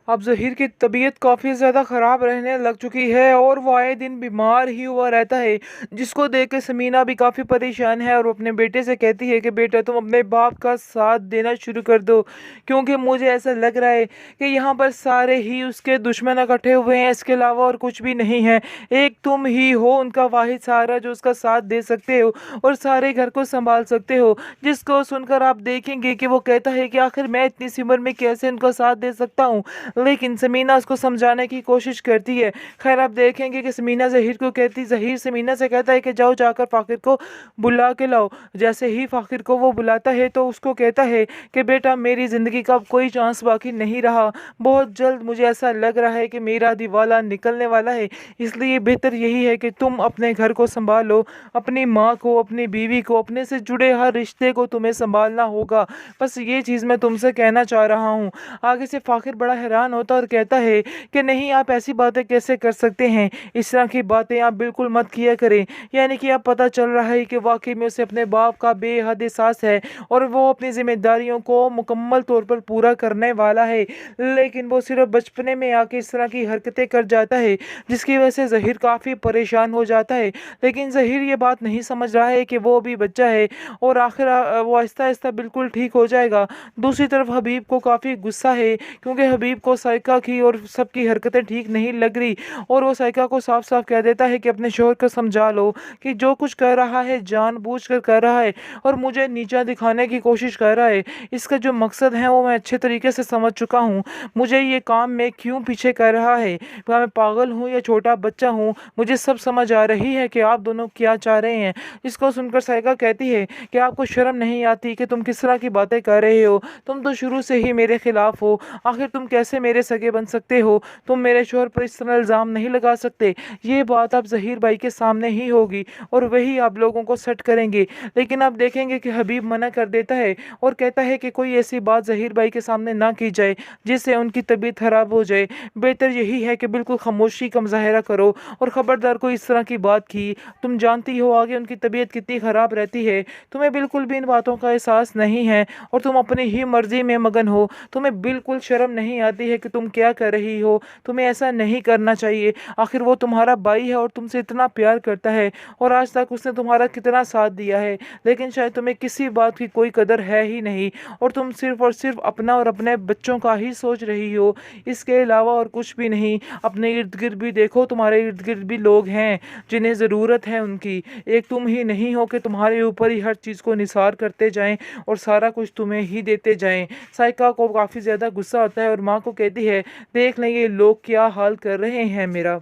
अब ज़हीर की तबीयत काफ़ी ज़्यादा ख़राब रहने लग चुकी है और वो आए दिन बीमार ही हुआ रहता है, जिसको देख के समीना भी काफ़ी परेशान है और वो अपने बेटे से कहती है कि बेटा तुम अपने बाप का साथ देना शुरू कर दो, क्योंकि मुझे ऐसा लग रहा है कि यहाँ पर सारे ही उसके दुश्मन इकट्ठे हुए हैं, इसके अलावा और कुछ भी नहीं है। एक तुम ही हो उनका वाहिद सहारा जो उसका साथ दे सकते हो और सारे घर को संभाल सकते हो। जिसको सुनकर आप देखेंगे कि वो कहता है कि आखिर मैं इतनी सी उम्र में कैसे उनका साथ दे सकता हूँ, लेकिन समीना उसको समझाने की कोशिश करती है। खैर आप देखेंगे कि समीना ज़हीर को कहती ज़हीर समीना से कहता है कि जाओ जाकर फ़ाकिर को बुला के लाओ। जैसे ही फ़ाकिर को वो बुलाता है तो उसको कहता है कि बेटा मेरी ज़िंदगी का अब कोई चांस बाकी नहीं रहा, बहुत जल्द मुझे ऐसा लग रहा है कि मेरा दिवाला निकलने वाला है, इसलिए बेहतर यही है कि तुम अपने घर को संभालो, अपनी माँ को, अपनी बीवी को, अपने से जुड़े हर रिश्ते को तुम्हें संभालना होगा। बस ये चीज़ मैं तुमसे कहना चाह रहा हूँ। आगे से फ़ाकिर बड़ा हैरान होता और कहता है कि नहीं, आप ऐसी बातें कैसे कर सकते हैं, इस तरह की बातें आप बिल्कुल मत किया करें। यानी कि अब पता चल रहा है कि वाकई में उसे अपने बाप का बेहद एहसास है और वो अपनी जिम्मेदारियों को मुकम्मल तौर पर पूरा करने वाला है, लेकिन वो सिर्फ बचपने में आके इस तरह की हरकतें कर जाता है, जिसकी वजह से ज़हीर काफ़ी परेशान हो जाता है। लेकिन ज़हीर ये बात नहीं समझ रहा है कि वो भी बच्चा है और आखिर वो आहिस्ता आहिस्ता बिल्कुल ठीक हो जाएगा। दूसरी तरफ हबीब को काफ़ी गुस्सा है, क्योंकि हबीब को साइका की और सबकी हरकतें ठीक नहीं लग रही और वो साइका को साफ साफ कह देता है कि अपने शोहर को समझा लो कि जो कुछ कर रहा है जानबूझकर कर रहा है और मुझे नीचा दिखाने की कोशिश कर रहा है। इसका जो मकसद है वो मैं अच्छे तरीके से समझ चुका हूँ। मुझे ये काम में क्यों पीछे कर रहा है, क्या मैं पागल हूँ या छोटा बच्चा हूँ, मुझे सब समझ आ रही है कि आप दोनों क्या चाह रहे हैं। इसको सुनकर साइका कहती है कि आपको शर्म नहीं आती कि तुम किस तरह की बातें कर रहे हो, तुम तो शुरू से ही मेरे खिलाफ हो, आखिर तुम कैसे मेरे सगे बन सकते हो, तुम मेरे शोहर पर इस तरह इल्ज़ाम नहीं लगा सकते। ये बात अब ज़हीर भाई के सामने ही होगी और वही आप लोगों को सेट करेंगे। लेकिन आप देखेंगे कि हबीब मना कर देता है और कहता है कि कोई ऐसी बात ज़हीर भाई के सामने ना की जाए जिससे उनकी तबीयत ख़राब हो जाए। बेहतर यही है कि बिल्कुल खामोशी का मुज़ाहरा करो और ख़बरदार कोई इस तरह की बात की, तुम जानती हो आगे उनकी तबीयत कितनी ख़राब रहती है, तुम्हें बिल्कुल भी इन बातों का एहसास नहीं है और तुम अपनी ही मर्ज़ी में मगन हो, तुम्हें बिल्कुल शर्म नहीं आती है कि तुम क्या कर रही हो, तुम्हें ऐसा नहीं करना चाहिए। आखिर वो तुम्हारा भाई है और तुमसे इतना प्यार करता है और आज तक उसने तुम्हारा कितना साथ दिया है, लेकिन शायद तुम्हें किसी बात की कोई कदर है ही नहीं और तुम सिर्फ और सिर्फ अपना और अपने बच्चों का ही सोच रही हो, इसके अलावा और कुछ भी नहीं। अपने इर्द गिर्द भी देखो, तुम्हारे इर्द गिर्द भी लोग हैं जिन्हें ज़रूरत है उनकी, एक तुम ही नहीं हो कि तुम्हारे ऊपर ही हर चीज़ को निसार करते जाएं और सारा कुछ तुम्हें ही देते जाएं। साइका को काफ़ी ज़्यादा गुस्सा आता है और माँ को कहती है देख लें ये लोग क्या हाल कर रहे हैं मेरा।